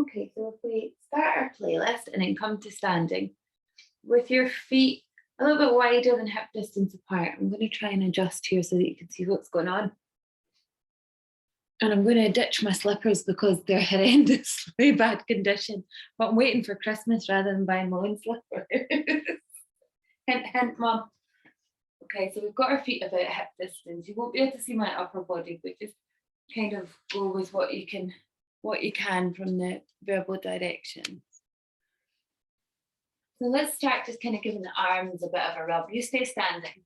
Okay, so if we start our playlist and then come to standing with your feet a little bit wider than hip distance apart, I'm going to try and adjust here so that you can see what's going on. And I'm going to ditch my slippers because they're horrendously bad condition. But I'm waiting for Christmas rather than buying my own slippers. Hint, hint, Mum. Okay, so we've got our feet about hip distance. You won't be able to see my upper body, but just kind of go with what you can from the verbal directions. So let's start just kind of giving the arms a bit of a rub. You stay standing.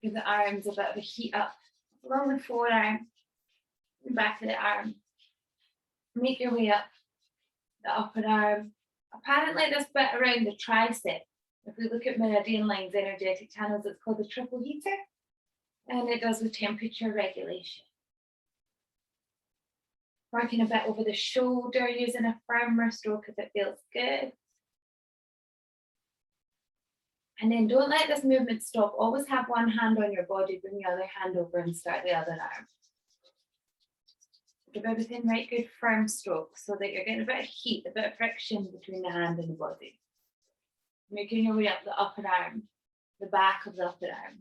Give the arms a bit of a heat up along the forearm, the back of the arm. Make your way up the upper arm. Apparently this bit around the tricep, if we look at meridian lines, energetic channels, it's called the triple heater, and it does with temperature regulation. Working a bit over the shoulder, using a firmer stroke if it feels good. And then don't let this movement stop. Always have one hand on your body, bring the other hand over and start the other arm. Give everything right, good firm stroke so that you're getting a bit of heat, a bit of friction between the hand and the body. Making your way up the upper arm, the back of the upper arm,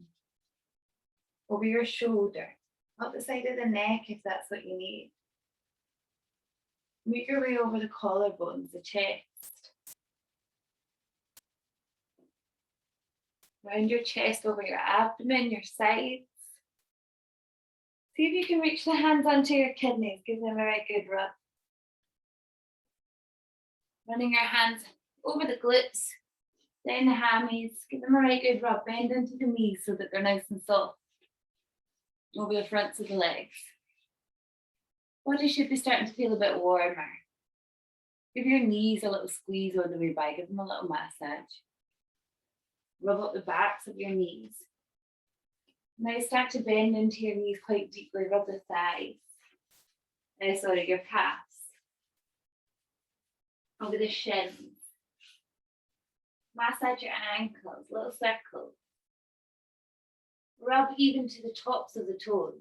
over your shoulder, up the side of the neck if that's what you need. Make your way over the collarbones, the chest. Round your chest, over your abdomen, your sides. See if you can reach the hands onto your kidneys. Give them a right good rub. Running your hands over the glutes, down the hammies. Give them a right good rub. Bend into the knees so that they're nice and soft. Over the fronts of the legs. Body should be starting to feel a bit warmer. Give your knees a little squeeze on the way by. Give them a little massage. Rub up the backs of your knees. Now start to bend into your knees quite deeply. Rub the thighs. Your calves. Over the shins. Massage your ankles, little circles. Rub even to the tops of the toes.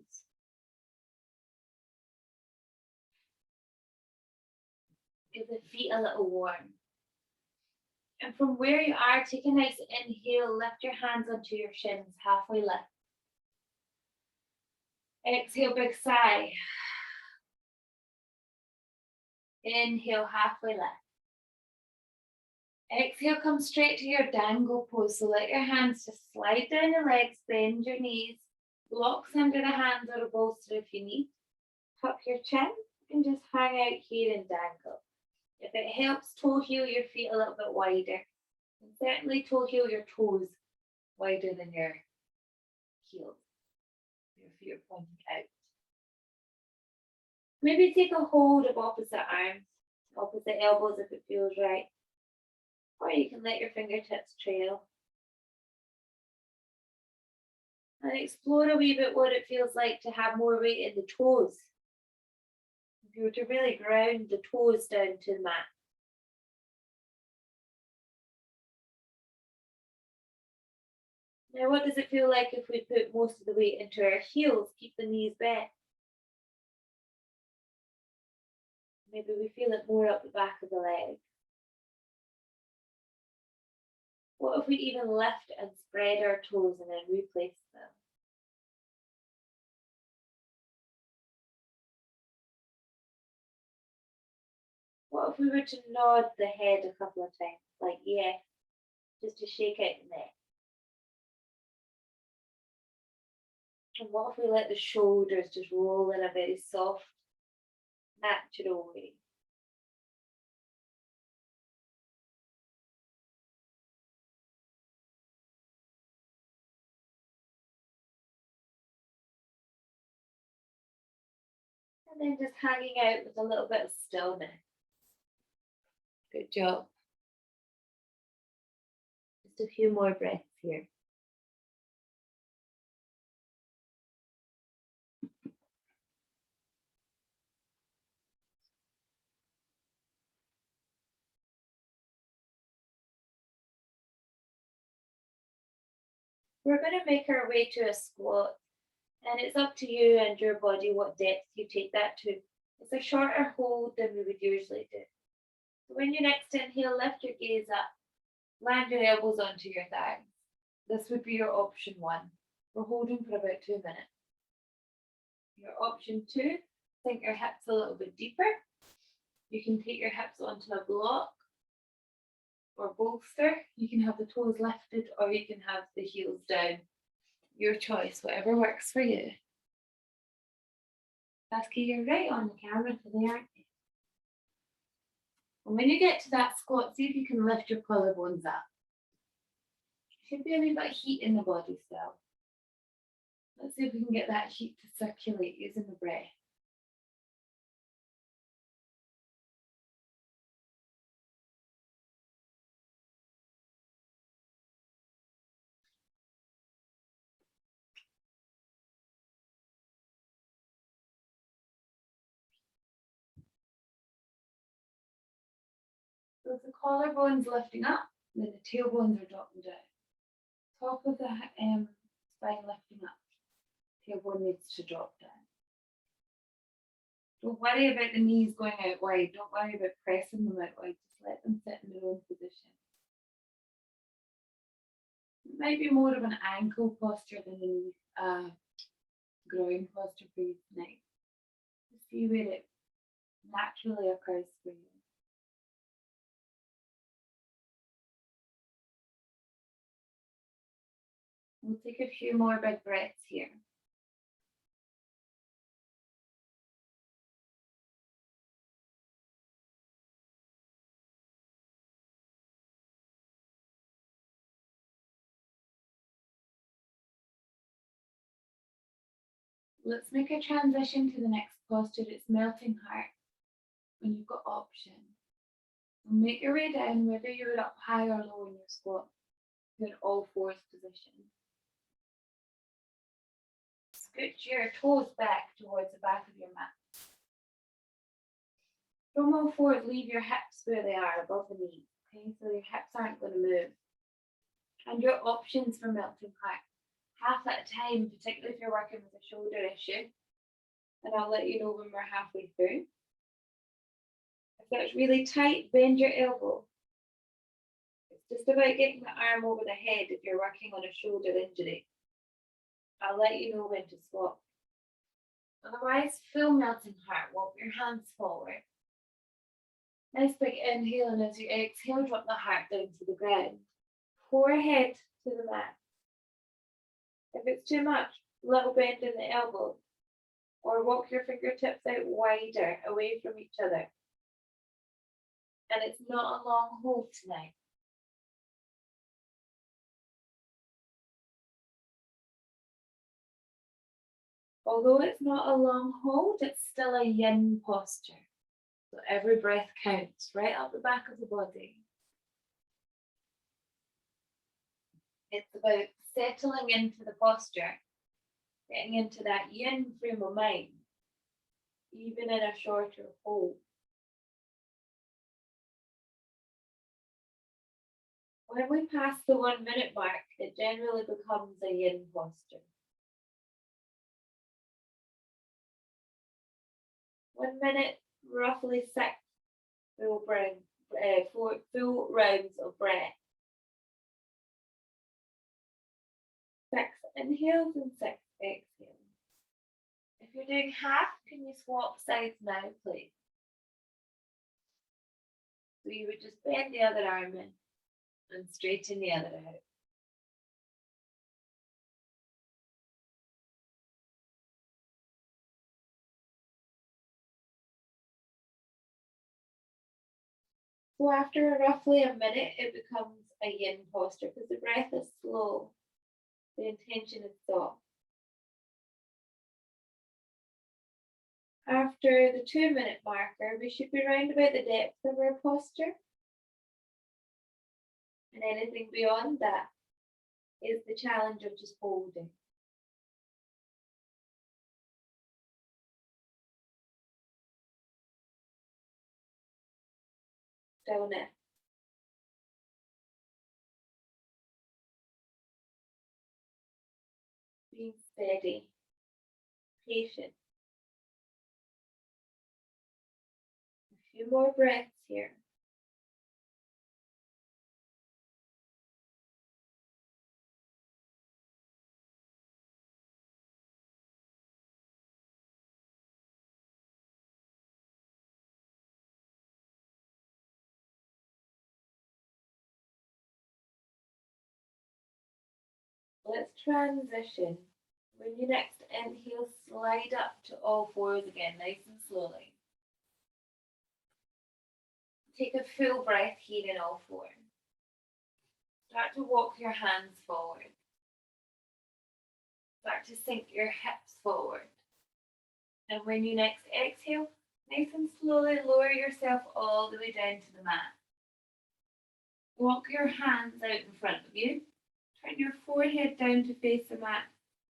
Give the feet a little warm. And from where you are, take a nice inhale, lift your hands onto your shins, halfway lift. Exhale, big sigh. Inhale, halfway lift. Exhale, come straight to your dangle pose. So let your hands just slide down the legs, bend your knees, blocks under the hands or a bolster if you need. Tuck your chin and just hang out here and dangle. If it helps, toe heel your feet a little bit wider. And certainly toe heel your toes wider than your heels. Your feet are pointing out. Maybe take a hold of opposite arms, opposite elbows if it feels right. Or you can let your fingertips trail. And explore a wee bit what it feels like to have more weight in the toes. If you were to really ground the toes down to the mat. Now, what does it feel like if we put most of the weight into our heels, keep the knees bent? Maybe we feel it more up the back of the leg. What if we even lift and spread our toes and then replace them? What if we were to nod the head a couple of times, like yes, just to shake out the neck? And what if we let the shoulders just roll in a very soft, natural way? And then just hanging out with a little bit of stillness. Good job. Just a few more breaths here. We're going to make our way to a squat, and it's up to you and your body what depth you take that to. It's a shorter hold than we would usually do. So when you next inhale, lift your gaze up, land your elbows onto your thighs. This would be your option 1. We're holding for about 2 minutes. Your option 2, sink your hips a little bit deeper. You can take your hips onto a block or bolster. You can have the toes lifted or you can have the heels down. Your choice, whatever works for you. Saskia, you're right on the camera today, aren't you? And when you get to that squat, see if you can lift your collarbones up. Should be a wee bit of heat in the body still. Let's see if we can get that heat to circulate using the breath. So if the collarbones lifting up, then the tailbones are dropping down. Top of the spine lifting up, tailbone needs to drop down. Don't worry about the knees going out wide. Don't worry about pressing them out wide. Just let them sit in their own position. It might be more of an ankle posture than a groin posture for you tonight. Just see where it naturally occurs for you. We'll take a few more big breaths here. Let's make a transition to the next posture. It's melting heart. When you've got options. Make your way down, whether you're up high or low in your squat. You're in all fours position. Scoot your toes back towards the back of your mat. From all fours, leave your hips where they are, above the knees. Okay, so your hips aren't going to move. And your options for melting heart. Half at a time, particularly if you're working with a shoulder issue. And I'll let you know when we're halfway through. If that's really tight, bend your elbow. It's just about getting the arm over the head if you're working on a shoulder injury. I'll let you know when to swap. Otherwise, full melting heart. Walk your hands forward. Nice big inhale, and as you exhale, drop the heart down to the ground. Forehead to the mat. If it's too much, little bend in the elbow. Or walk your fingertips out wider, away from each other. And it's not a long hold tonight. Although it's not a long hold, it's still a yin posture. So every breath counts right up the back of the body. It's about settling into the posture, getting into that yin frame of mind, even in a shorter hold. When we pass the 1 minute mark, it generally becomes a yin posture. 1 minute, roughly 6 full rounds of breath. 6 inhales and 6 exhales. If you're doing half, can you swap sides now, please? So you would just bend the other arm in and straighten the other out. So after roughly a minute, it becomes a yin posture because the breath is slow. The intention is soft. After the 2 minute marker, we should be round about the depth of our posture. And anything beyond that is the challenge of just holding. Stillness. Being steady, patient. A few more breaths here. Let's transition. When you next inhale, slide up to all fours again, nice and slowly. Take a full breath here in all fours. Start to walk your hands forward. Start to sink your hips forward. And when you next exhale, nice and slowly lower yourself all the way down to the mat. Walk your hands out in front of you. Turn your forehead down to face the mat.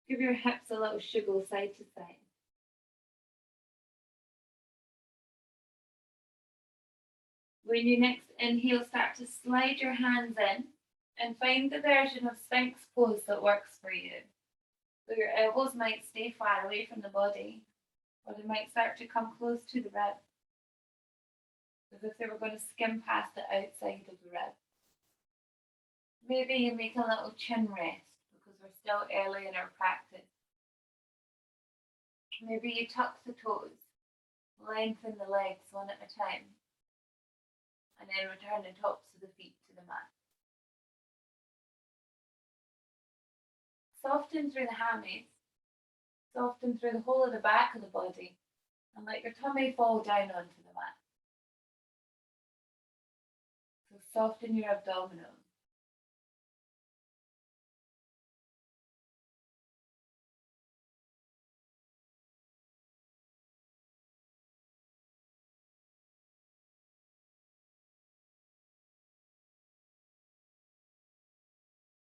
Give your hips a little shiggle side to side. When you next inhale, start to slide your hands in and find the version of Sphinx pose that works for you. So your elbows might stay far away from the body, or they might start to come close to the rib, as if they were going to skim past the outside of the rib. Maybe you make a little chin rest because we're still early in our practice. Maybe you tuck the toes, lengthen the legs one at a time, and then return the tops of the feet to the mat. Soften through the hammies, soften through the whole of the back of the body, and let your tummy fall down onto the mat. So soften your abdominals.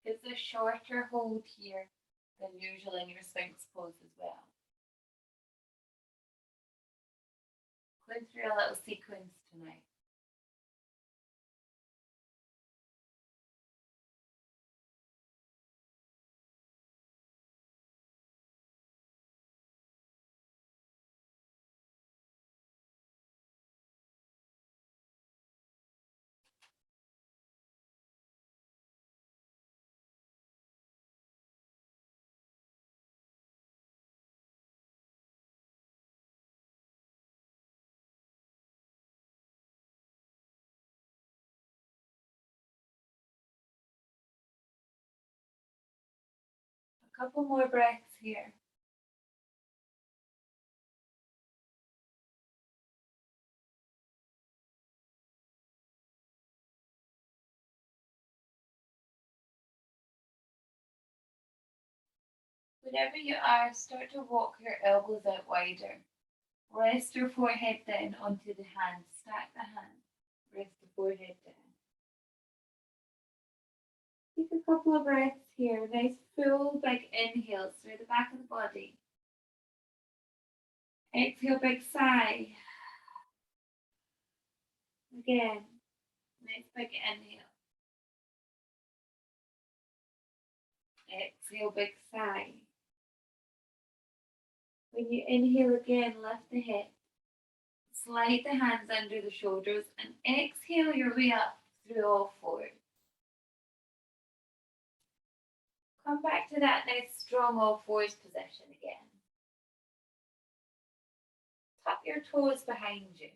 It's a shorter hold here than usual in your Sphinx pose as well. Going through a little sequence tonight. A couple more breaths here. Whenever you are, start to walk your elbows out wider. Rest your forehead down onto the hands. Stack the hands. Rest the forehead down. Take a couple of breaths here. Nice full big inhales through the back of the body. Exhale, big sigh. Again, nice big inhale. Exhale, big sigh. When you inhale again, lift the head. Slide the hands under the shoulders and exhale your way up through all fours. Come back to that nice strong all fours position again. Tuck your toes behind you.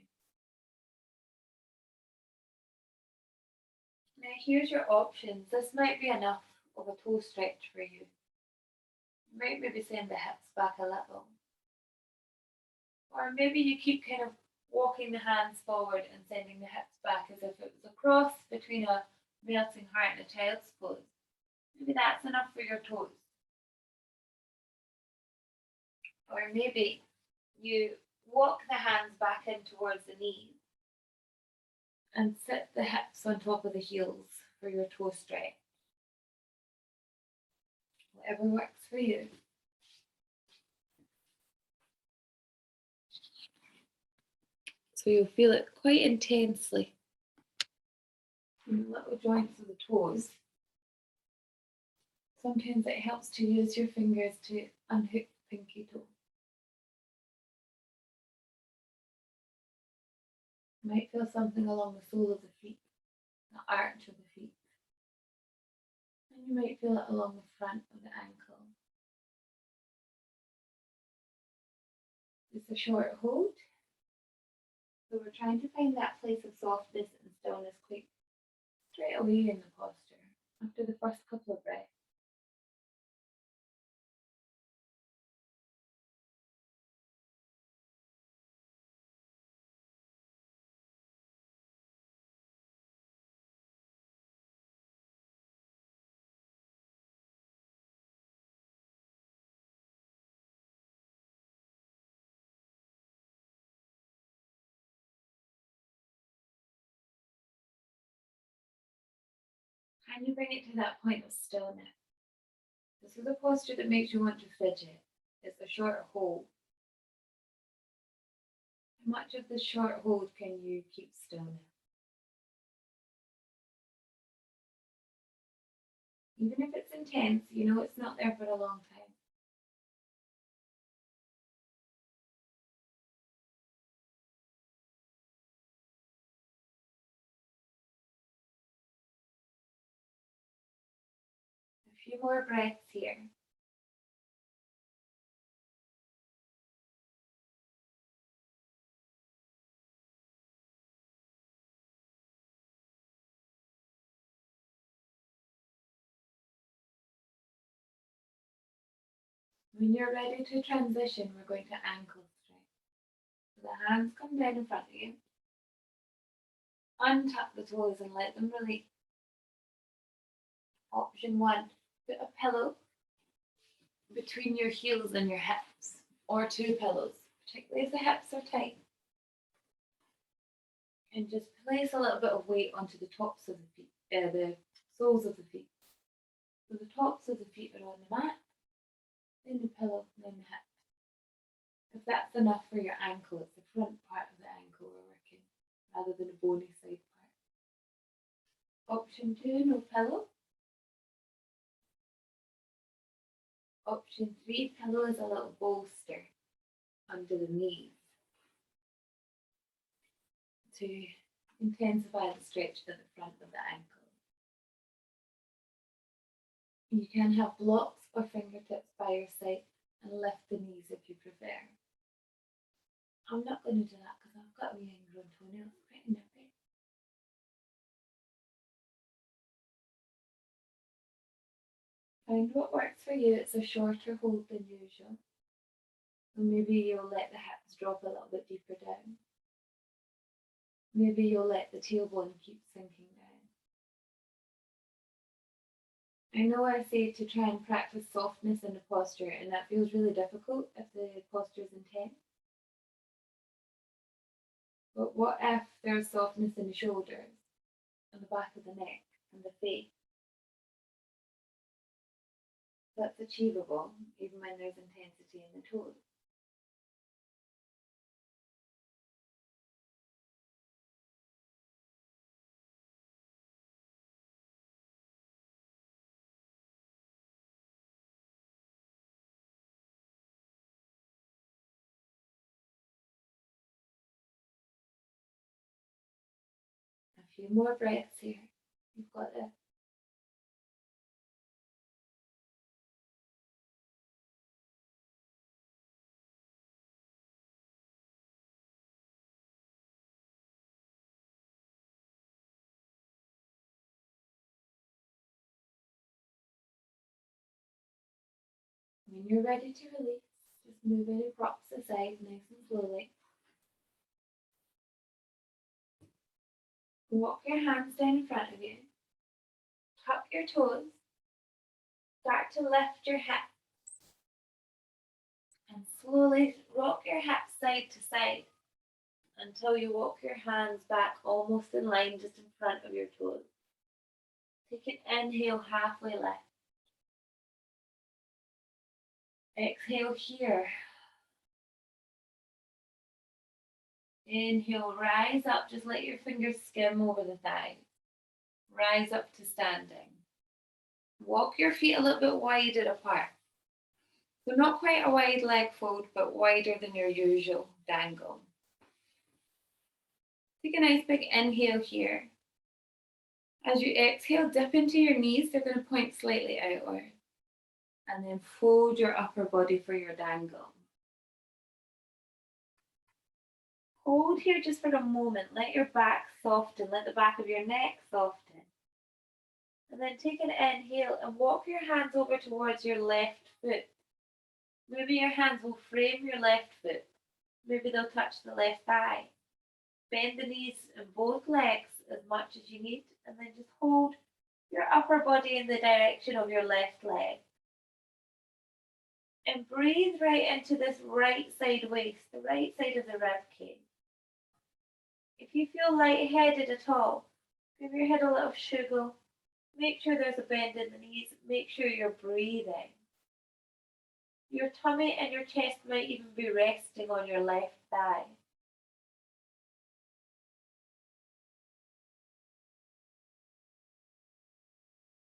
Now here's your options. This might be enough of a toe stretch for you. You might maybe send the hips back a little. Or maybe you keep kind of walking the hands forward and sending the hips back as if it was a cross between a melting heart and a child's pose. Maybe that's enough for your toes. Or maybe you walk the hands back in towards the knees and sit the hips on top of the heels for your toe stretch. Whatever works for you. So you'll feel it quite intensely in the little joints of the toes. Sometimes it helps to use your fingers to unhook the pinky toe. You might feel something along the sole of the feet, the arch of the feet. And you might feel it along the front of the ankle. It's a short hold. So we're trying to find that place of softness and stillness quite straight away in the posture after the first couple of breaths. And you bring it to that point of stillness. This is a posture that makes you want to fidget. It's a short hold. How much of the short hold can you keep still now? Even if it's intense, you know it's not there for a long time. A few more breaths here. When you're ready to transition, we're going to ankle strength. So the hands come down in front of you. Untuck the toes and let them release. Option 1, put a pillow between your heels and your hips, or 2 pillows, particularly if the hips are tight. And just place a little bit of weight onto the tops of the feet, the soles of the feet. So the tops of the feet are on the mat, then the pillow, then the hip. If that's enough for your ankle, it's the front part of the ankle we're working, rather than a bony side part. Option 2, no pillow. Option 3, pillow is a little bolster under the knees to intensify the stretch at the front of the ankle. You can have blocks or fingertips by your side and lift the knees if you prefer. I'm not going to do that because I've got a wee ingrown toenail. It's pretty nippy. Find what works for you. It's a shorter hold than usual. And maybe you'll let the hips drop a little bit deeper down. Maybe you'll let the tailbone keep sinking down. I know I say to try and practice softness in the posture, and that feels really difficult if the posture is intense. But what if there's softness in the shoulders, and the back of the neck, and the face? That's achievable, even when there's intensity in the toes. A few more breaths here. You've got this. When you're ready to release, just move any props aside nice and slowly. Walk your hands down in front of you. Tuck your toes. Start to lift your hips. And slowly rock your hips side to side until you walk your hands back almost in line just in front of your toes. Take an inhale, halfway lift. Exhale here. Inhale, rise up, just let your fingers skim over the thighs. Rise up to standing. Walk your feet a little bit wider apart. So not quite a wide leg fold, but wider than your usual dangle. Take a nice big inhale here. As you exhale, dip into your knees, they're going to point slightly outward. And then fold your upper body for your dangle. Hold here just for a moment. Let your back soften. Let the back of your neck soften. And then take an inhale and walk your hands over towards your left foot. Maybe your hands will frame your left foot. Maybe they'll touch the left thigh. Bend the knees in both legs as much as you need, and then just hold your upper body in the direction of your left leg. And breathe right into this right side waist, the right side of the rib cage. If you feel lightheaded at all, give your head a little shuggle Make sure there's a bend in the knees. Make sure you're breathing. Your tummy and your chest might even be resting on your left thigh.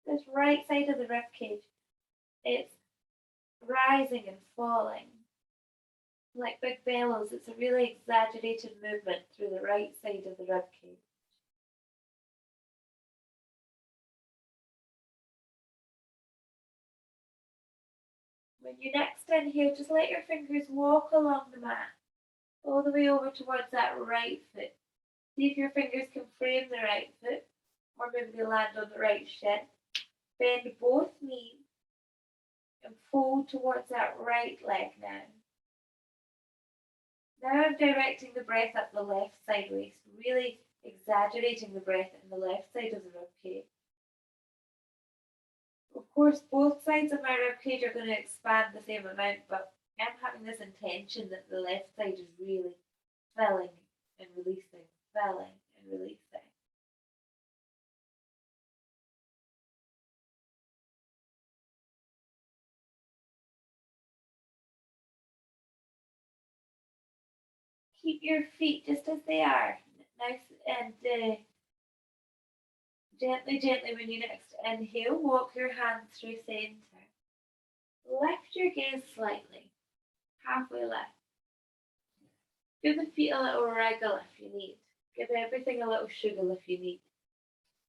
This right side of the rib cage, it's rising and falling like big bellows. It's a really exaggerated movement through the right side of the rib cage. When you next inhale, just let your fingers walk along the mat, all the way over towards that right foot. See if your fingers can frame the right foot, or maybe they land on the right shin. Bend both knees and fold towards that right leg now. Now I'm directing the breath up the left side waist, really exaggerating the breath in the left side of the rib cage. Of course, both sides of my rib cage are going to expand the same amount, but I'm having this intention that the left side is really filling and releasing, filling and releasing. Keep your feet just as they are, nice and gently, gently when you next inhale, walk your hands through center. Lift your gaze slightly, halfway lift. Give the feet a little wriggle if you need. Give everything a little sugar if you need.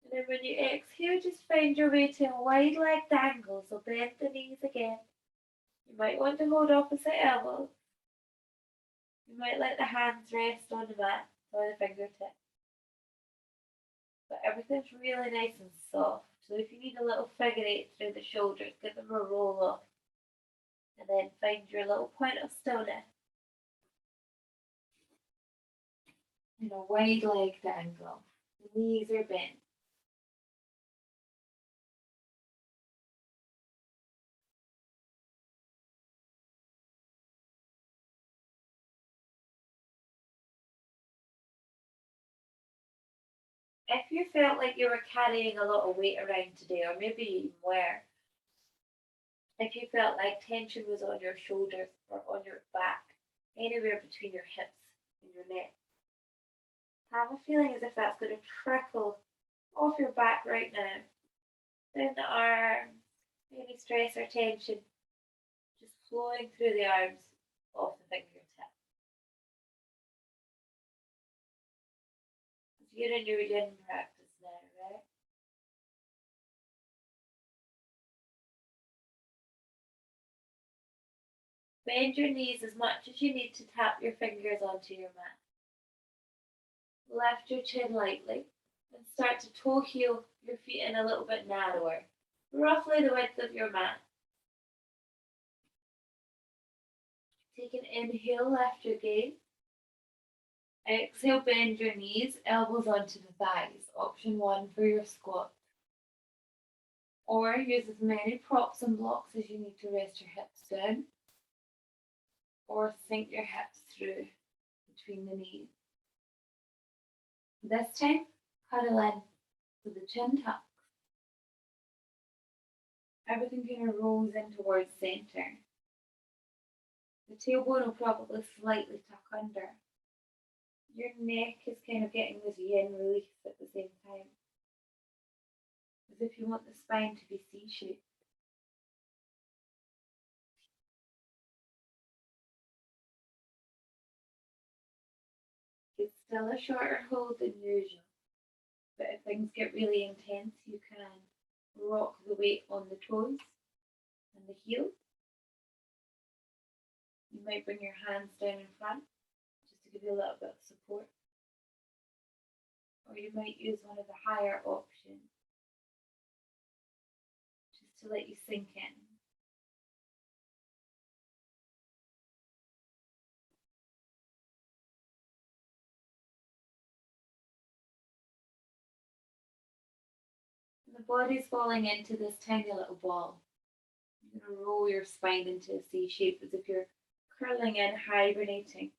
And then when you exhale, just find your way to a wide leg dangle. So bend the knees again. You might want to hold opposite elbows. You might let the hands rest on the mat or the fingertips. But everything's really nice and soft. So if you need a little figure eight through the shoulders, give them a roll off. And then find your little point of stillness. In a wide leg dangle. The knees are bent. If you felt like you were carrying a lot of weight around today, or maybe you were, if you felt like tension was on your shoulders or on your back, anywhere between your hips and your neck, have a feeling as if that's going to trickle off your back right now, down the arms, any stress or tension, just flowing through the arms, off the fingertips. You're in your yin practice now, right? Bend your knees as much as you need to tap your fingers onto your mat. Lift your chin lightly and start to toe heel your feet in a little bit narrower, roughly the width of your mat. Take an inhale, lift your gaze. Exhale, bend your knees, elbows onto the thighs. Option one for your squat. Or use as many props and blocks as you need to rest your hips down. Or sink your hips through between the knees. This time, cuddle in so the chin tucks. Everything kind of rolls in towards center. The tailbone will probably slightly tuck under. Your neck is kind of getting this yin release at the same time. As if you want the spine to be C-shaped. It's still a shorter hold than usual, but if things get really intense, you can rock the weight on the toes and the heels. You might bring your hands down in front just to give you a little bit of support. Or you might use one of the higher options just to let you sink in. And the body's falling into this tiny little ball. You're going to roll your spine into a C shape as if you're curling in, hibernating.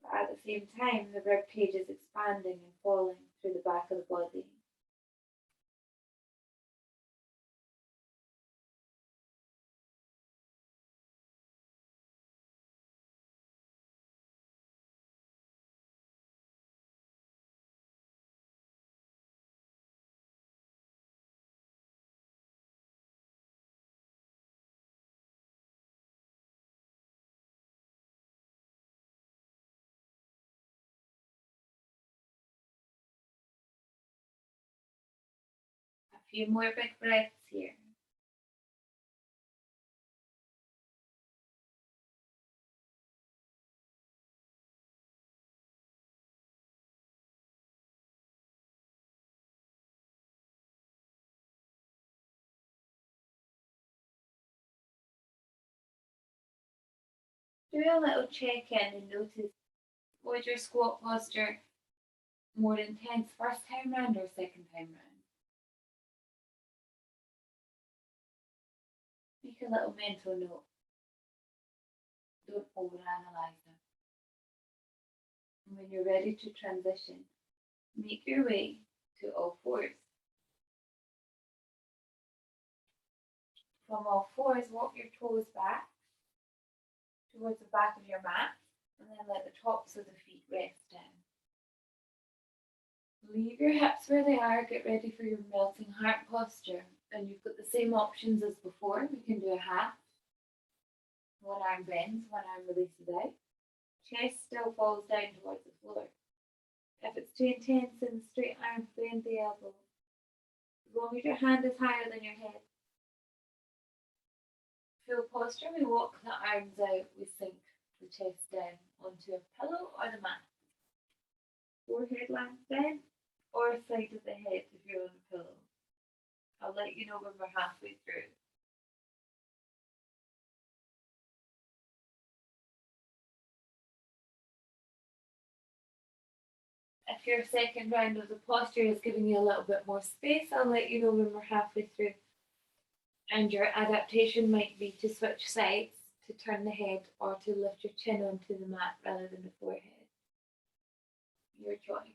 But at the same time, the rib cage is expanding and falling through the back of the body. few more big breaths here. Do a little check-in and notice, was your squat posture more intense first time round or second time round? Make a little mental note. Don't overanalyze them. And when you're ready to transition, make your way to all fours. From all fours, walk your toes back towards the back of your mat and then let the tops of the feet rest down. Leave your hips where they are, get ready for your melting heart posture. And you've got the same options as before. We can do a half. One arm bends, one arm releases out. Chest still falls down towards the floor. If it's too intense, then the straight arm bend the elbow. As long as your hand is higher than your head. Full posture, we walk the arms out, we sink the chest down onto a pillow or the mat. Forehead lands down or side of the head if you're on a pillow. I'll let you know when we're halfway through. If your second round of the posture is giving you a little bit more space, I'll let you know when we're halfway through. And your adaptation might be to switch sides, to turn the head, or to lift your chin onto the mat rather than the forehead. Your choice.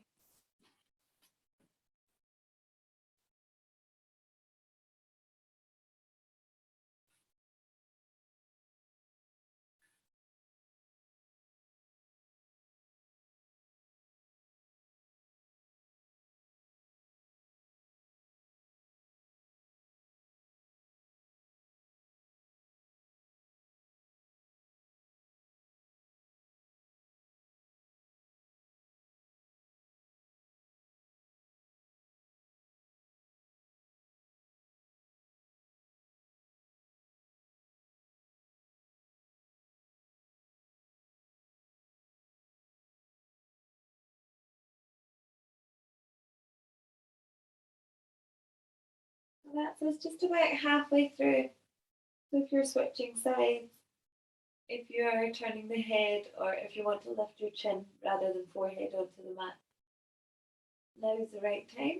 That's us just about halfway through. So if you're switching sides, if you are turning the head, or if you want to lift your chin rather than forehead onto the mat, now is the right time.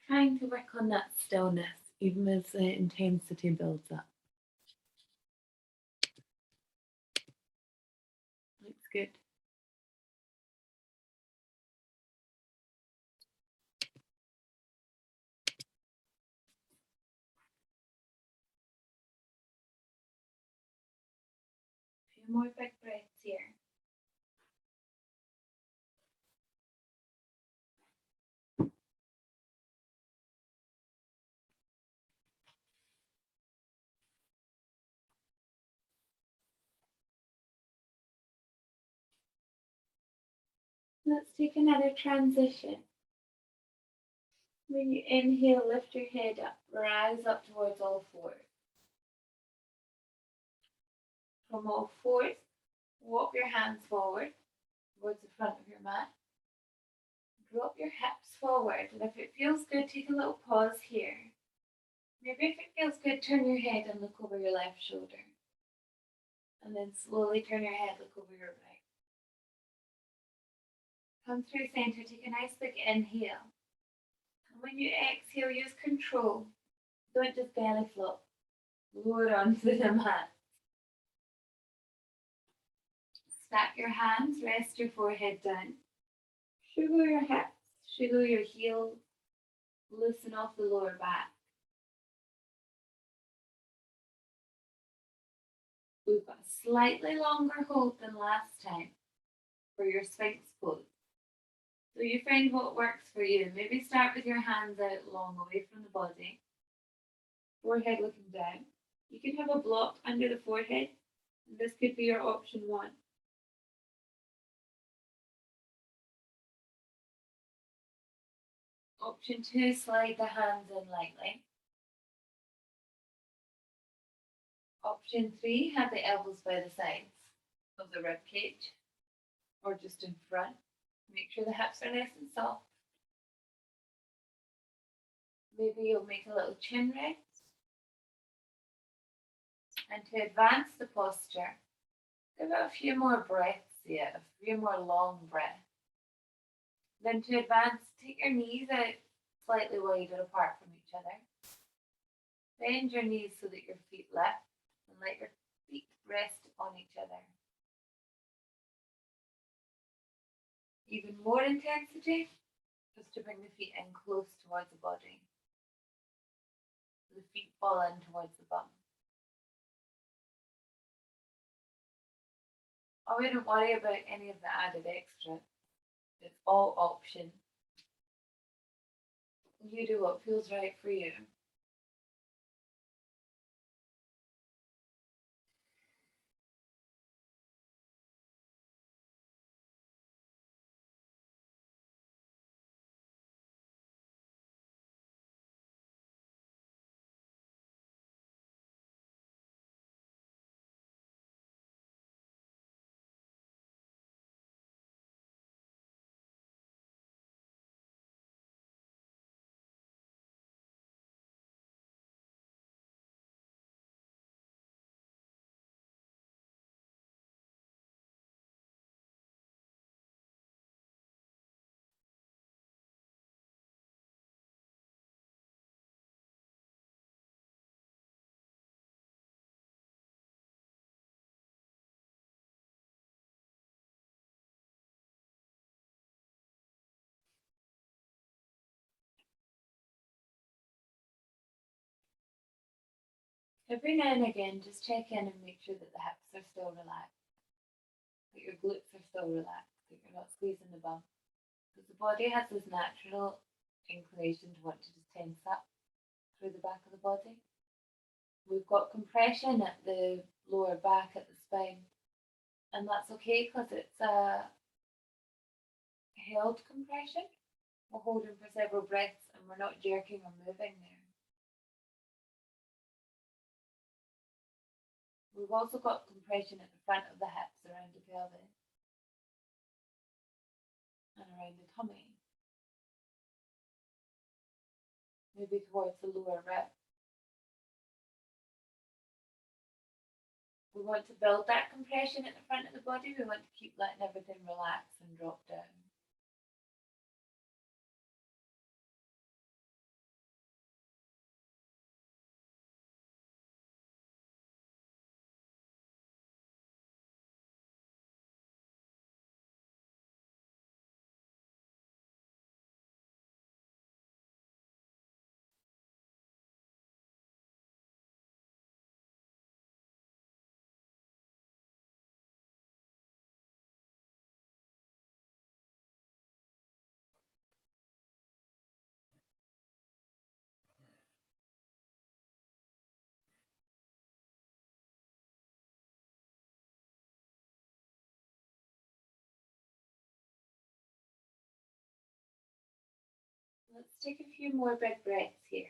Trying to work on that stillness, even as the intensity builds up. Looks good. A few more big breaths here. Let's take another transition. When you inhale, lift your head up, rise up towards all fours. From all fours, walk your hands forward towards the front of your mat. Drop your hips forward, and if it feels good, take a little pause here. Maybe if it feels good, turn your head and look over your left shoulder. And then slowly turn your head, look over your right. Come through center, take a nice big inhale. And when you exhale, use control. Don't just belly flop. Lower onto the mat. Stack your hands, rest your forehead down. Sugar your hips, Wiggle your heels, loosen off the lower back. We've got a slightly longer hold than last time for your Sphinx pose. So you find what works for you. Maybe start with your hands out long away from the body, forehead looking down. You can have a block under the forehead, and this could be your option one. Option two, slide the hands in lightly. Option three, have the elbows by the sides of the rib cage or just in front. Make sure the hips are nice and soft. Maybe you'll make a little chin rest. And to advance the posture, give it a few more breaths here, a few more long breaths. Then to advance, take your knees out slightly wider apart from each other. Bend your knees so that your feet lift and let your feet rest on each other. Even more intensity, just to bring the feet in close towards the body. The feet fall in towards the bum. I wouldn't worry about any of the added extra. It's all option. You do what feels right for you. Every now and again, just check in and make sure that the hips are still relaxed, that your glutes are still relaxed, that you're not squeezing the bum. Because the body has this natural inclination to want to just tense up through the back of the body. We've got compression at the lower back, at the spine, and that's okay because it's a held compression. We're holding for several breaths and we're not jerking or moving there. We've also got compression at the front of the hips around the pelvis and around the tummy. Maybe towards the lower rib. We want to build that compression at the front of the body. We want to keep letting everything relax and drop down. Let's take a few more big breaths here.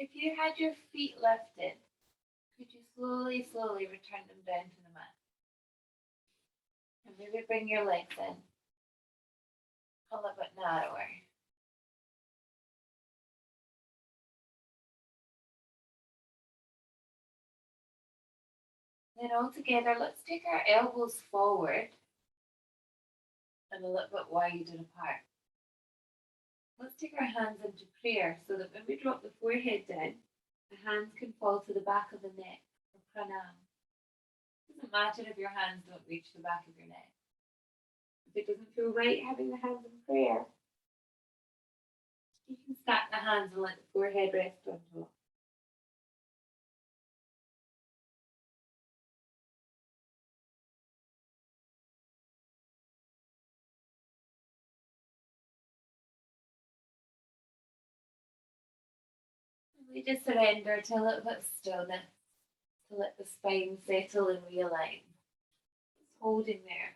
If you had your feet lifted, could you slowly, slowly return them down to the mat? And maybe bring your legs in a little bit narrower. Then all together, let's take our elbows forward and a little bit wide and apart. Let's take our hands into prayer so that when we drop the forehead down, the hands can fall to the back of the neck for pranam. It doesn't matter if your hands don't reach the back of your neck. If it doesn't feel right having the hands in prayer, you can stack the hands and let the forehead rest on top. And we just surrender to a little bit of stillness, to let the spine settle and realign. It's holding there.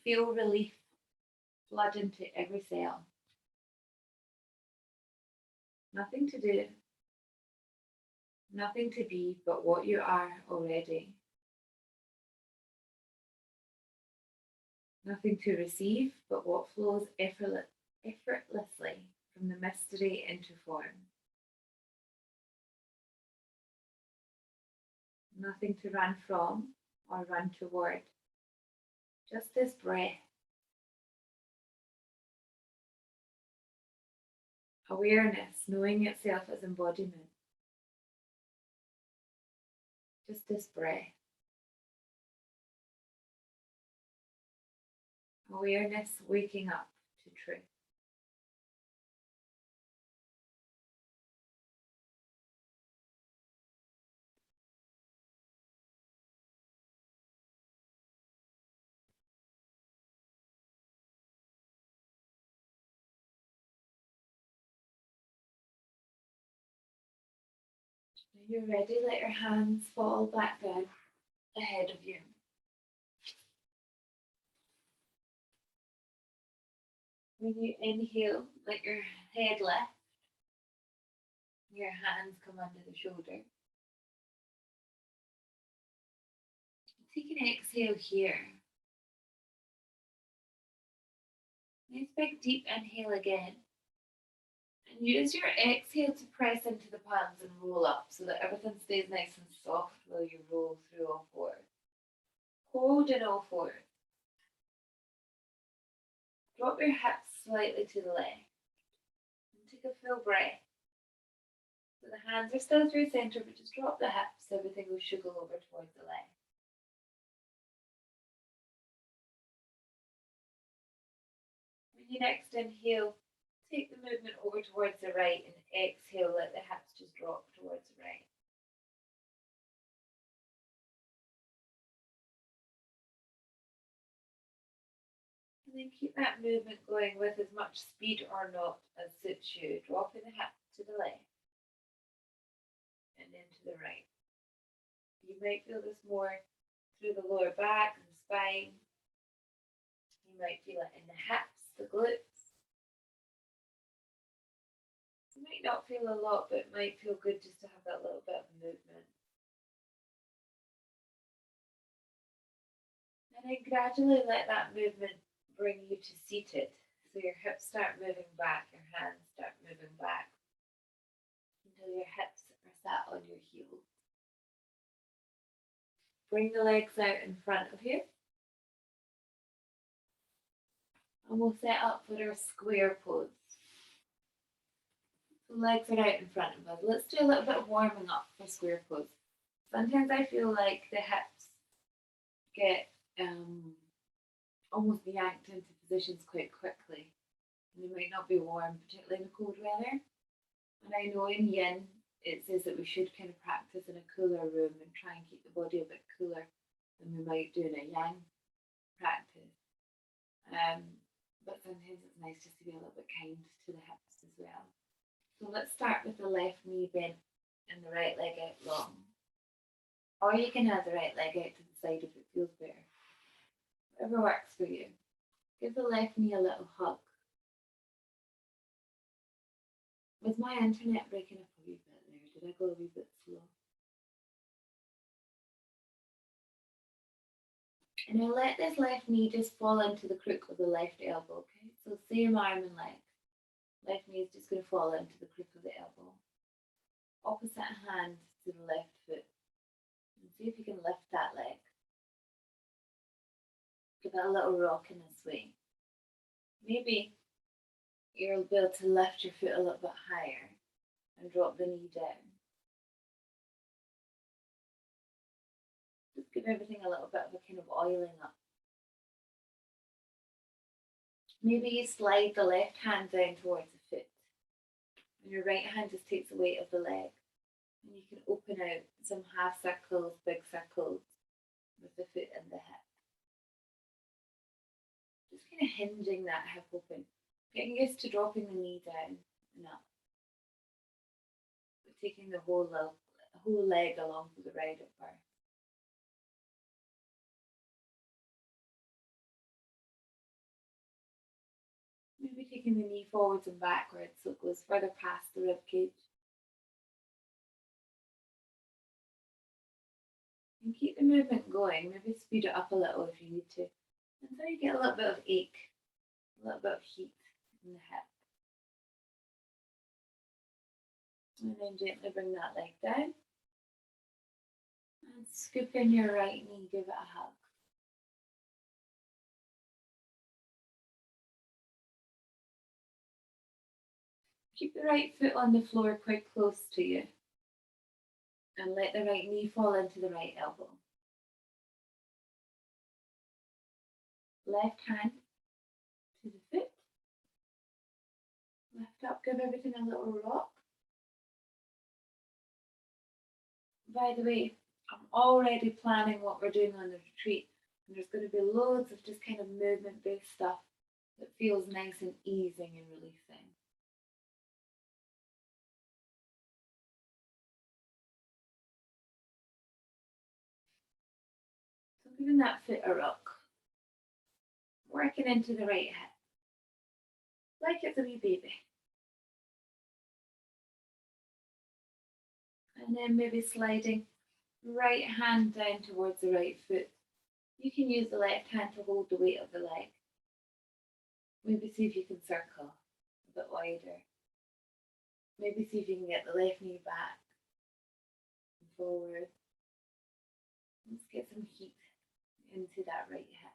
Feel relief flood into every cell. Nothing to do, nothing to be but what you are already. Nothing to receive but what flows effortlessly from the mystery into form. Nothing to run from or run toward. Just this breath. Awareness, knowing itself as embodiment. Just this breath. Awareness waking up to truth. When you're ready, let your hands fall back down ahead of you. When you inhale, let your head lift. Your hands come under the shoulder. Take an exhale here. Nice big deep inhale again. And use your exhale to press into the palms and roll up so that everything stays nice and soft while you roll through all fours. Hold in all fours. Drop your hips slightly to the left. And take a full breath. So the hands are still through center, but just drop the hips so everything will shuggle over towards the left. When you next inhale, take the movement over towards the right and exhale, let the hips just drop towards the right. And then keep that movement going with as much speed or not as suits you, dropping the hips to the left and then to the right. You might feel this more through the lower back and the spine. You might feel it in the hips, the glutes. You might not feel a lot, but it might feel good just to have that little bit of movement. And then gradually let that movement bring you to seated. So your hips start moving back, your hands start moving back until your hips are sat on your heels. Bring the legs out in front of you. And we'll set up for our square pose. The legs are out in front of us. Let's do a little bit of warming up for square pose. Sometimes I feel like the hips get almost yanked into positions quite quickly. And they might not be warm, particularly in the cold weather. And I know in Yin, it says that we should kind of practice in a cooler room and try and keep the body a bit cooler than we might do in a Yang practice. But sometimes it's nice just to be a little bit kind to the hips as well. So let's start with the left knee bent and the right leg out long. Or you can have the right leg out to the side if it feels better. Whatever works for you. Give the left knee a little hug. Was my internet breaking up a wee bit there? Did I go a wee bit slow? And now let this left knee just fall into the crook of the left elbow, okay? So same arm and leg. Left knee is just going to fall into the crook of the elbow. Opposite hand to the left foot. And see if you can lift that leg. Give it a little rock in this way. Maybe you'll be able to lift your foot a little bit higher and drop the knee down. Just give everything a little bit of a kind of oiling up. Maybe you slide the left hand down towards the foot. And your right hand just takes the weight of the leg. And you can open out some half circles, big circles with the foot and the hip. Just kind of hinging that hip open. Getting used to dropping the knee down and up. But taking the whole leg along for the ride at birth. Maybe taking the knee forwards and backwards so it goes further past the rib cage. And keep the movement going. Maybe speed it up a little if you need to. Until you get a little bit of ache, a little bit of heat in the hip. And then gently bring that leg down. And scoop in your right knee, give it a hug. Keep the right foot on the floor quite close to you. And let the right knee fall into the right elbow. Left hand to the foot. Lift up, give everything a little rock. By the way, I'm already planning what we're doing on the retreat. And there's going to be loads of just kind of movement-based stuff that feels nice and easing and releasing. So giving that foot a rock. Working into the right hip. Like it's a wee baby. And then maybe sliding right hand down towards the right foot. You can use the left hand to hold the weight of the leg. Maybe see if you can circle a bit wider. Maybe see if you can get the left knee back and forward. Let's get some heat into that right hip.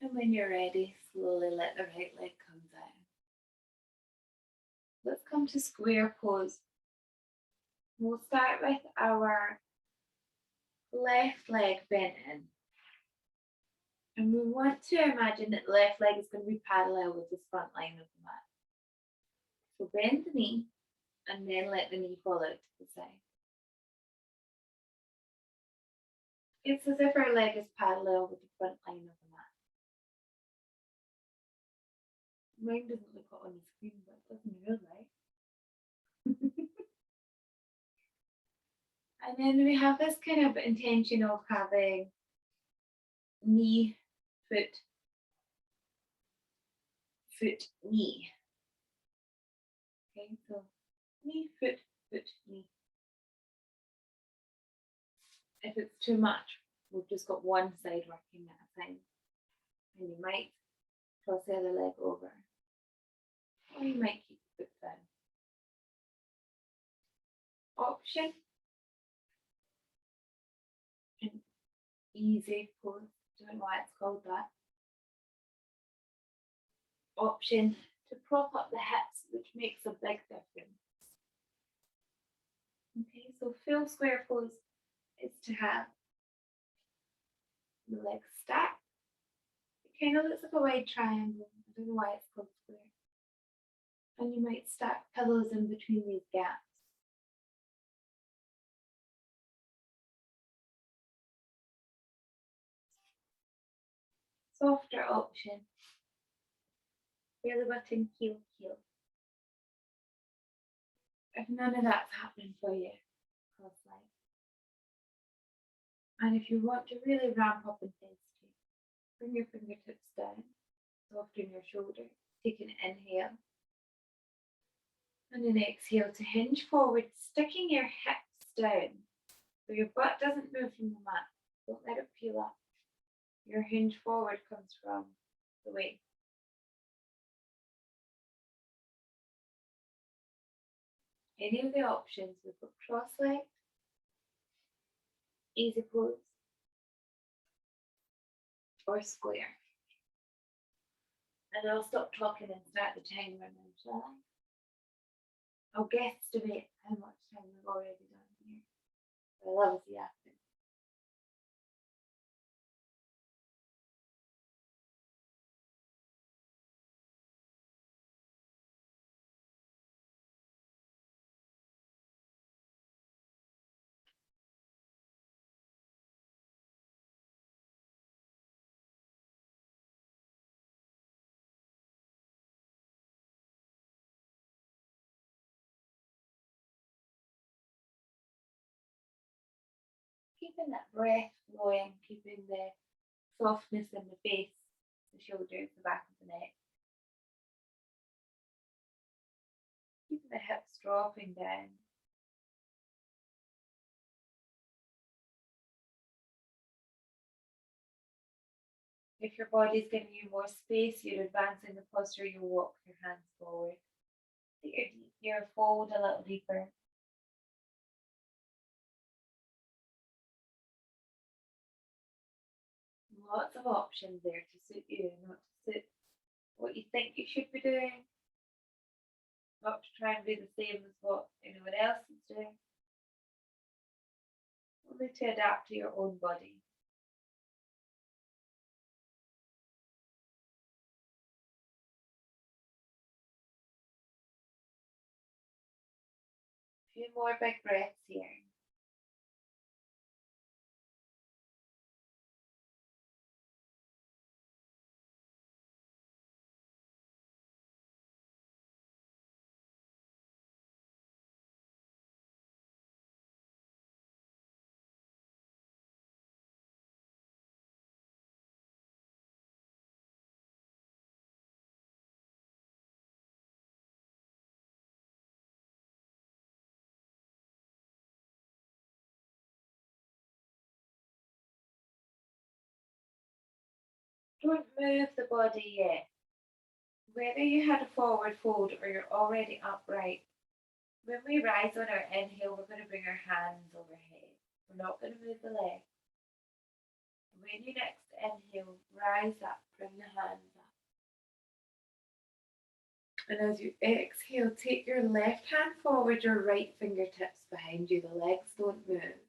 And when you're ready, slowly let the right leg come down. Let's come to square pose. We'll start with our left leg bent in. And we want to imagine that the left leg is going to be parallel with the front line of the mat. So bend the knee and then let the knee fall out to the side. It's as if our leg is parallel with the front line of the mat. Mine doesn't look it on the screen, but it doesn't real right. And then we have this kind of intention of having knee, foot, foot, knee. Okay, so knee, foot, knee. If it's too much, we've just got one side working at a time. And you might cross the other leg over. Or you might keep the foot down. Option. An easy pose. Don't know why it's called that. Option to prop up the hips, which makes a big difference. Okay, so full square pose is to have the legs stacked. It kind of looks like a wide triangle. I don't know why it's called square. And you might stack pillows in between these gaps. softer option. Belly button, heel, heel. If none of that's happening for you, cross leg. And if you want to really ramp up intensity, bring your fingertips down, soften your shoulders, take an inhale. And an exhale to hinge forward, sticking your hips down so your butt doesn't move from the mat. Don't let it peel up. Your hinge forward comes from the waist. Any of the options, we've got cross-legged, easy pose, or square. And I'll stop talking and start the timer now, shall I? I'll guesstimate how much time we've already done here. I love the acting. Keeping that breath flowing, keeping the softness in the face, the shoulders, the back of the neck. Keeping the hips dropping down. If your body's giving you more space, you're advancing the posture, you walk your hands forward. Take your fold a little deeper. Lots of options there to suit you, not to suit what you think you should be doing. Not to try and be the same as what anyone else is doing. Only to adapt to your own body. A few more big breaths here. Don't move the body yet. Whether you had a forward fold or you're already upright, when we rise on our inhale, we're going to bring our hands overhead. We're not going to move the legs. When you next inhale, rise up, bring the hands up. And as you exhale, take your left hand forward, your right fingertips behind you. The legs don't move.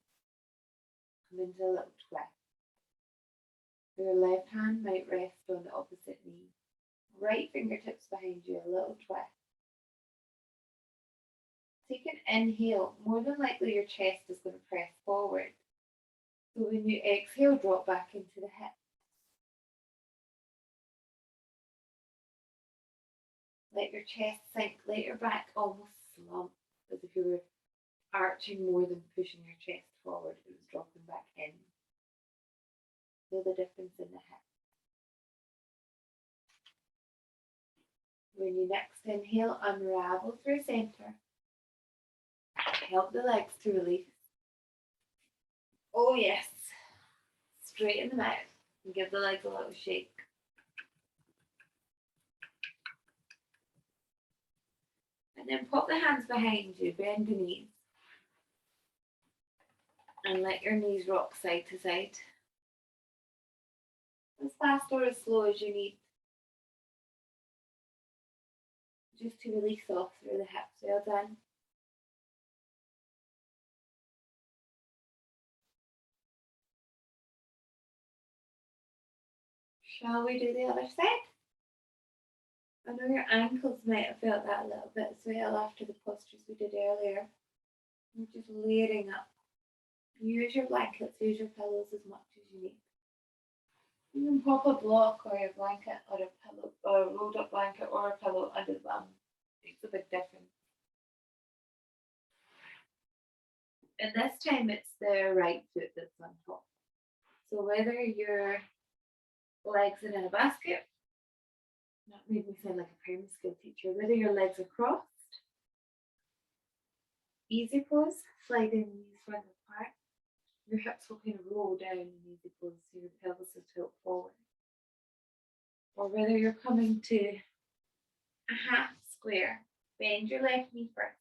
Come into a little twist. Your left hand might rest on the opposite knee. Right fingertips behind you, a little twist. Take an inhale. More than likely your chest is going to press forward. So when you exhale, drop back into the hips. Let your chest sink, let your back almost slump, as if you were arching more than pushing your chest forward. It was dropping back in. Feel the difference in the hip. When you next inhale, unravel through center. Help the legs to release. Oh yes. Straighten them out and give the legs a little shake. And then pop the hands behind you, bend the knees. And let your knees rock side to side. As fast or as slow as you need. Just to release off through the hips. Well done. Shall we do the other side? I know your ankles might have felt that a little bit as well after the postures we did earlier. You're just layering up. Use your blankets, use your pillows as much as you need. You can pop a block or a blanket or a pillow or a rolled up blanket or a pillow under the bum. Makes a big difference. And this time it's the right foot that's on top. So whether your legs are in a basket, that made me sound like a primary school teacher, whether your legs are crossed, easy pose, sliding the knees further apart, your hips will kind of roll down in easy pose so your pelvis is tilt forward. Or whether you're coming to a half square, bend your left knee first.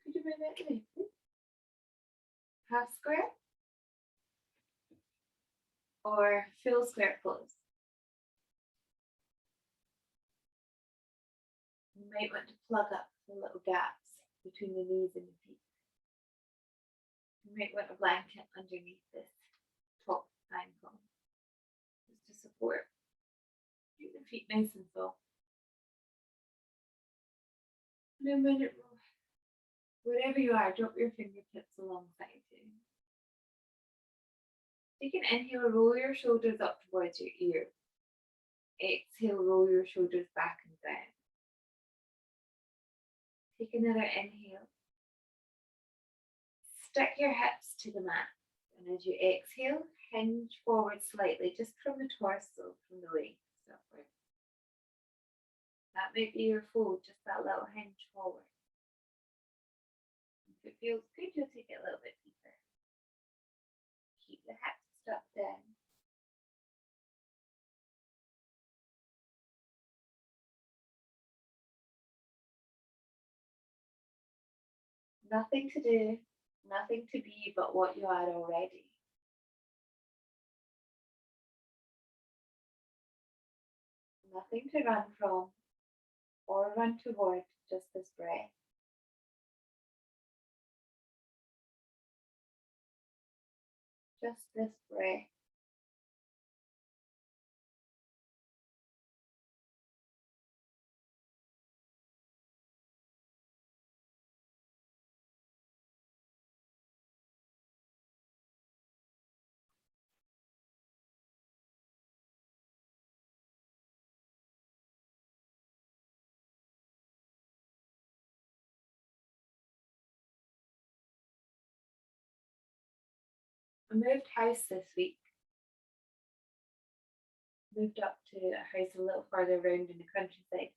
Could you move it to me? Half square or full square pose. You might want to plug up the little gaps between the knees and the feet. You might want a blanket underneath this top ankle just to support. Keep the feet nice and soft. And then when it rolls, wherever you are, drop your fingertips alongside you. Take an inhale, roll your shoulders up towards your ears. Exhale, roll your shoulders back and down. Take another inhale. Stick your hips to the mat. And as you exhale, hinge forward slightly, just from the torso, from the waist upward. That might be your fold, just that little hinge forward. If it feels good, you'll take it a little bit deeper. Keep the hips stuck down. Nothing to do, nothing to be but what you are already. Nothing to run from or run toward, just this breath. Just this breath. I moved house this week. Moved up to a house a little further around in the countryside,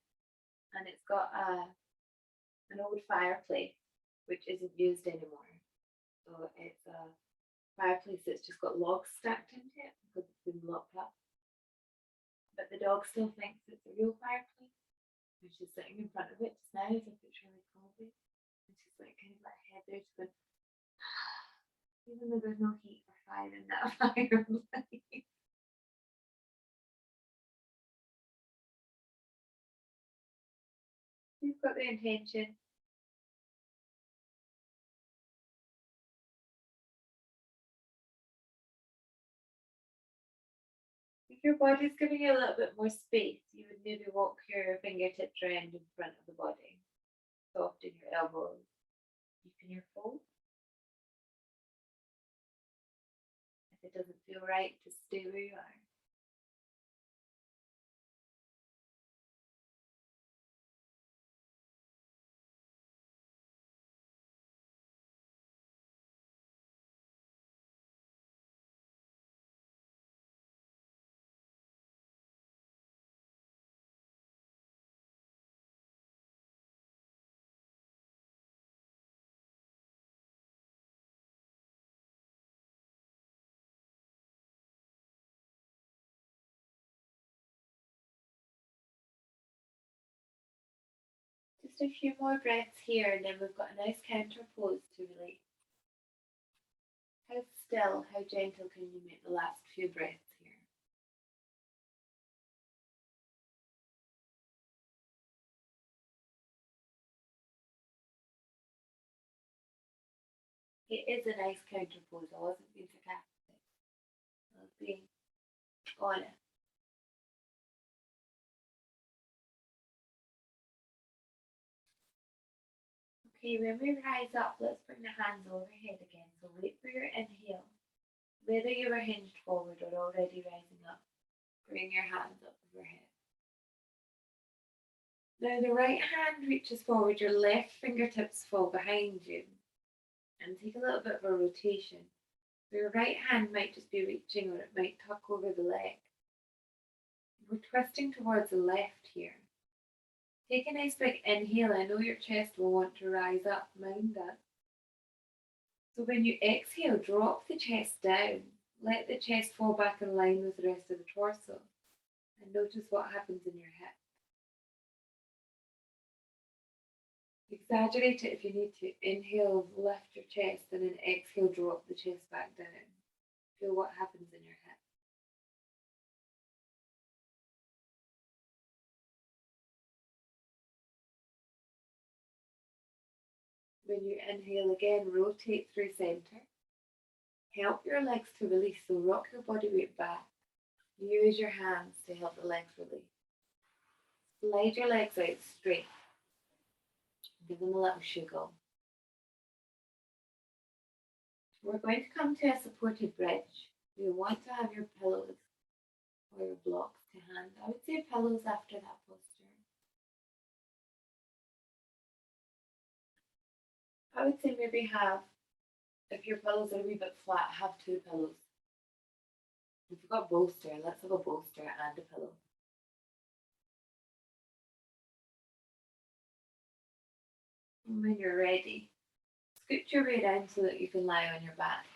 and it's got an old fireplace which isn't used anymore. So it's a fireplace that's just got logs stacked into it because it's been locked up. But the dog still thinks it's a real fireplace. And she's sitting in front of it just now as if it's really cold. And she's like kind of like head there, she's going, even though there's no heat or fire in that fireplace. You've got the intention. If your body's giving you a little bit more space, you would maybe walk your fingertips around in front of the body, soften your elbows, deepen your fold. If it doesn't feel right, just stay where you are. Just a few more breaths here, and then we've got a nice counter pose to release. How still, how gentle can you make the last few breaths here? It is a nice counter pose. I wasn't being sarcastic. I was being honest. Okay, when we rise up, let's bring the hands overhead again. So wait for your inhale. whether you are hinged forward or already rising up, bring your hands up overhead. Now the right hand reaches forward, your left fingertips fall behind you, and take a little bit of a rotation. Your right hand might just be reaching, or it might tuck over the leg. We're twisting towards the left here. Take a nice big inhale. I know your chest will want to rise up, mind that. So when you exhale, drop the chest down. Let the chest fall back in line with the rest of the torso. And notice what happens in your hip. Exaggerate it if you need to. Inhale, lift your chest, and then exhale, drop the chest back down. Feel what happens in your hip. When you inhale again, rotate through center. Help your legs to release, so rock your body weight back. Use your hands to help the legs release. Slide your legs out straight. Give them a little shiggle. We're going to come to a supported bridge. You want to have your pillows or your blocks to hand. I would say pillows after that posture. I would say maybe have, if your pillows are a wee bit flat, have 2 pillows. If you've got a bolster, let's have a bolster and a pillow. And when you're ready, scoot your way down so that you can lie on your back.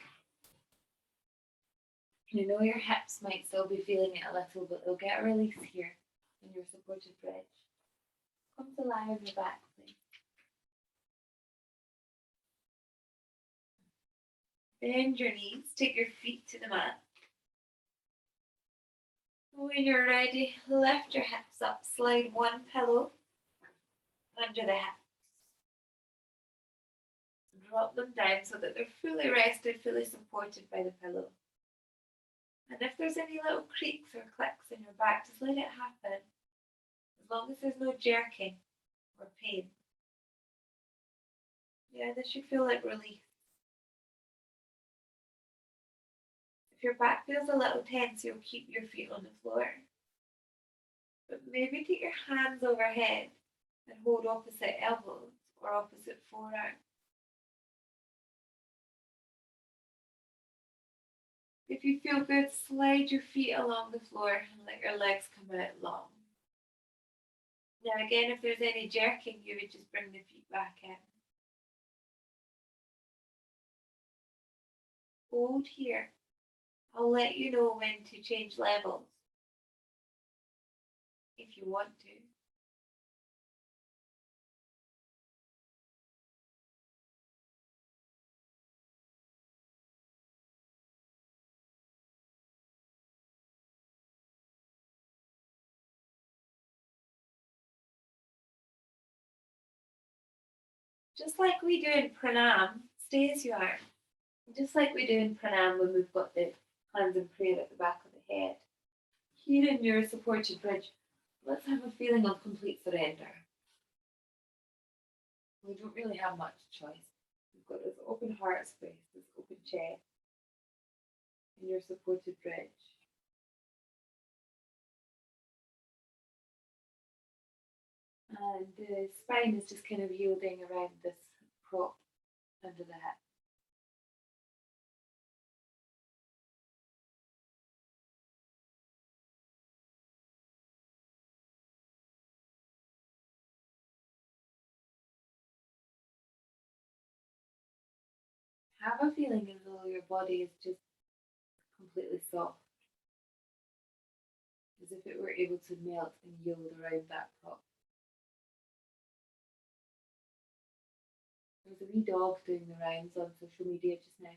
You know your hips might still be feeling it a little, but they'll get a release here in your supported bridge. Come to lie on your back, please. Bend your knees, take your feet to the mat. When you're ready, lift your hips up, slide one pillow under the hips. Drop them down so that they're fully rested, fully supported by the pillow. And if there's any little creaks or clicks in your back, just let it happen. As long as there's no jerking or pain. Yeah, this should feel like relief. If your back feels a little tense, you'll keep your feet on the floor. But maybe take your hands overhead and hold opposite elbows or opposite forearms. If you feel good, slide your feet along the floor and let your legs come out long. Now again, if there's any jerking, you would just bring the feet back in. Hold here. I'll let you know when to change levels, if you want to. Just like we do in pranam, stay as you are. Just like we do in pranam when we've got the hands in prayer at the back of the head. Here in your supported bridge, let's have a feeling of complete surrender. We don't really have much choice. We've got this open heart space, this open chest in your supported bridge. And the spine is just kind of yielding around this prop under the hip. Have a feeling as though your body is just completely soft, as if it were able to melt and yield around that prop. There's a wee dog doing the rounds on social media just now,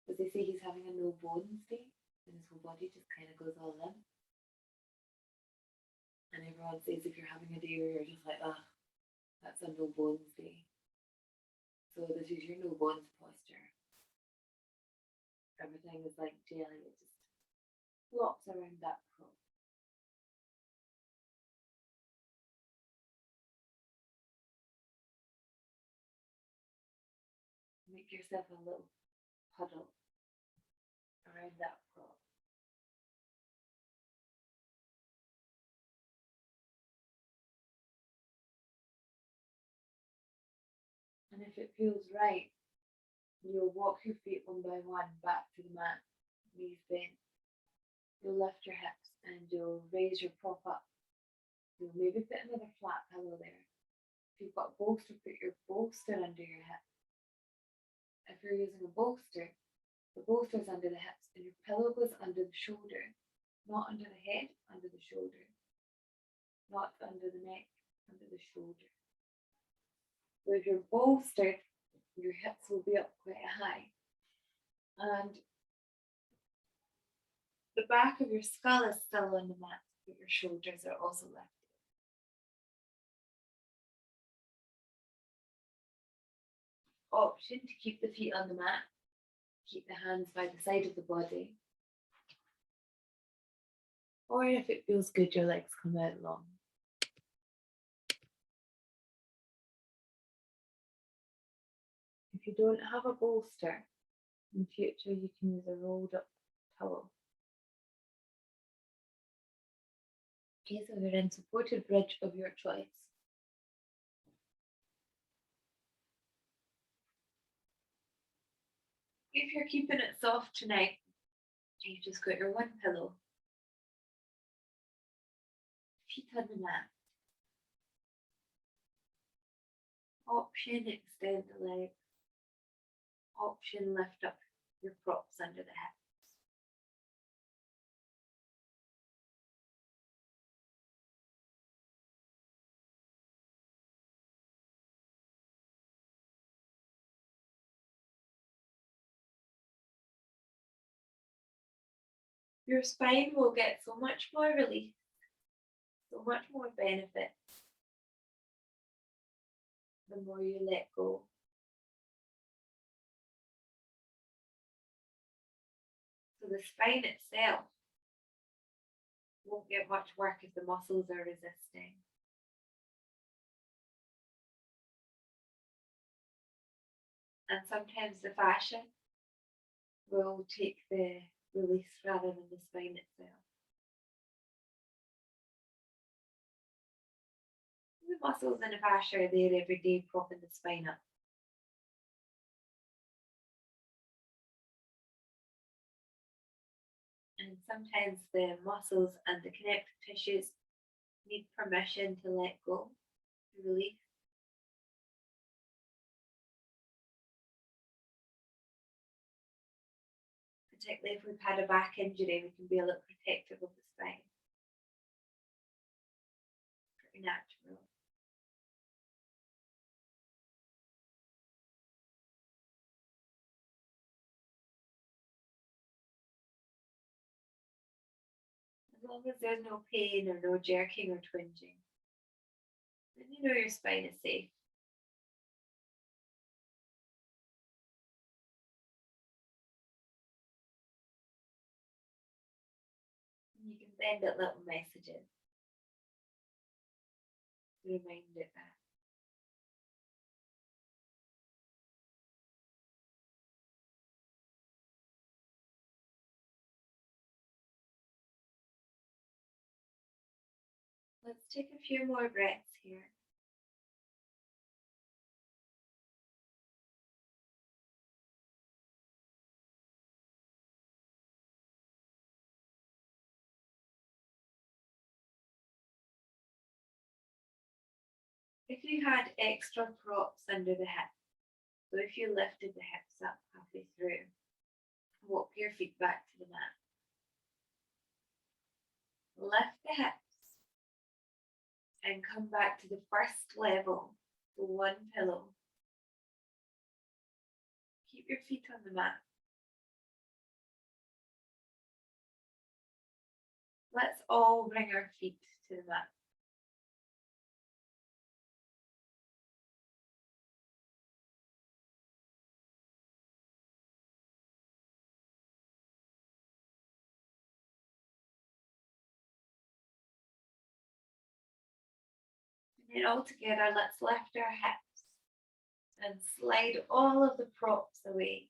as they say he's having a no bones day, and his whole body just kind of goes all limp. And everyone says if you're having a day where you're just like, ah, that's a no bones day. So this is your no bones posture. Everything is like jelly, it just flops around that prop. Make yourself a little puddle around that prop. And if it feels right, you'll walk your feet one by one back to the mat, knees bent. You'll lift your hips and you'll raise your prop up. You'll maybe put another flat pillow there. If you've got a bolster, put your bolster under your hip. If you're using a bolster, the bolster's under the hips and your pillow goes under the shoulder, not under the head, under the shoulder, not under the neck, under the shoulder. So if you're bolstered, your hips will be up quite high. And the back of your skull is still on the mat, but your shoulders are also lifted. Option to keep the feet on the mat, keep the hands by the side of the body. Or if it feels good, your legs come out long. If you don't have a bolster, in future you can use a rolled up towel. Okay, so we're in supported bridge of your choice. If you're keeping it soft tonight, you've just got your one pillow, feet on the mat. Option, extend the legs. Option, lift up your props under the hips. Your spine will get so much more relief, so much more benefit the more you let go. So the spine itself won't get much work if the muscles are resisting. And sometimes the fascia will take the release rather than the spine itself. The muscles and the fascia are there every day, propping the spine up. And sometimes the muscles and the connective tissues need permission to let go, to release. Particularly if we've had a back injury, we can be a little protective of the spine. Pretty natural. As long as there's no pain or no jerking or twinging, then you know your spine is safe. And you can send it little messages to remind it that. Let's take a few more breaths here. If you had extra props under the hips, so if you lifted the hips up halfway through, walk your feet back to the mat. Lift the hips and come back to the first level, the one pillow. Keep your feet on the mat. Let's all bring our feet to the mat. And then all together, let's lift our hips and slide all of the props away.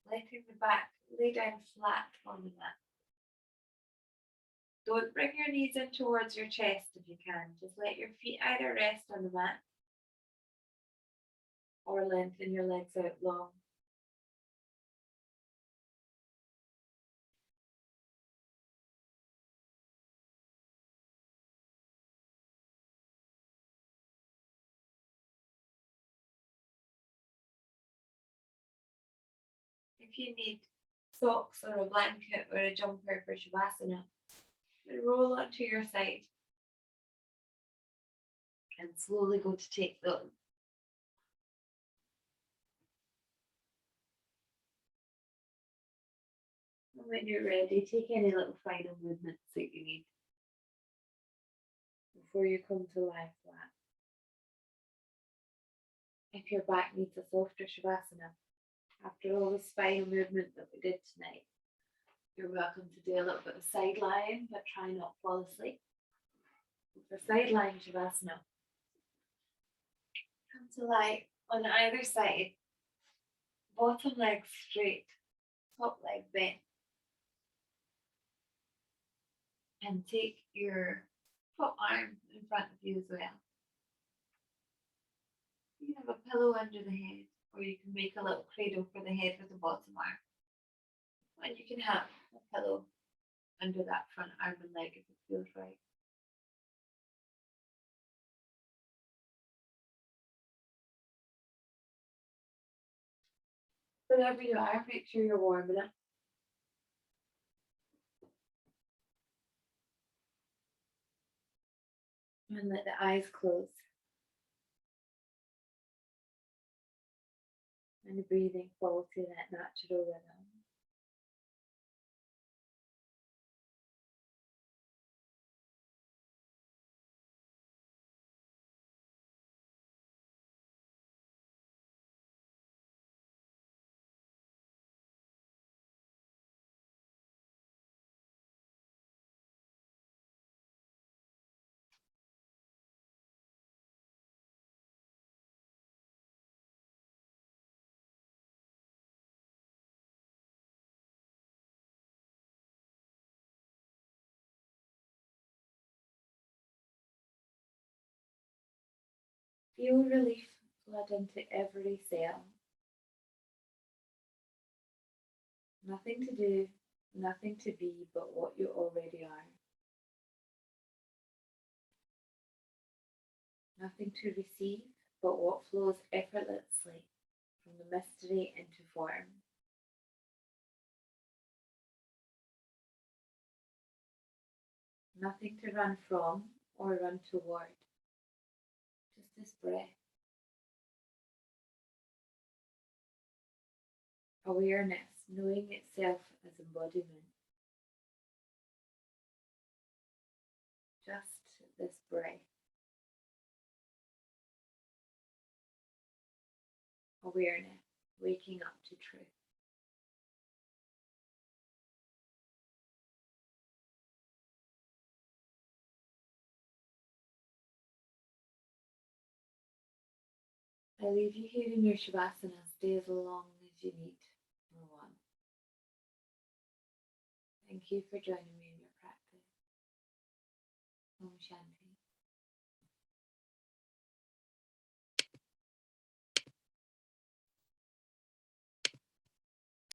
letting the back lay down flat on the mat. Don't bring your knees in towards your chest if you can. Just let your feet either rest on the mat or lengthen your legs out long. If you need socks or a blanket or a jumper for Shavasana, then roll onto your side and slowly go to take them. And when you're ready, take any little final movements that you need before you come to lie flat. If your back needs a softer Shavasana, after all the spinal movement that we did tonight, you're welcome to do a little bit of side lying, but try not to fall asleep. For side lying Shavasana, come to lie on either side, bottom leg straight, top leg bent, and take your top arm in front of you as well. You can have a pillow under the head, or you can make a little cradle for the head with the bottom arm. And you can have a pillow under that front arm and leg if it feels right. Wherever you are, make sure you're warm enough. And let the eyes close. And the breathing fall to that natural rhythm. Feel relief flood into every cell. Nothing to do, nothing to be but what you already are. Nothing to receive but what flows effortlessly from the mystery into form. Nothing to run from or run toward. Just this breath. Awareness, knowing itself as embodiment. Just this breath. Awareness, waking up to truth. I leave you here in your Shavasana. Stay as long as you need or want. Thank you for joining me in your practice. Om Shanti.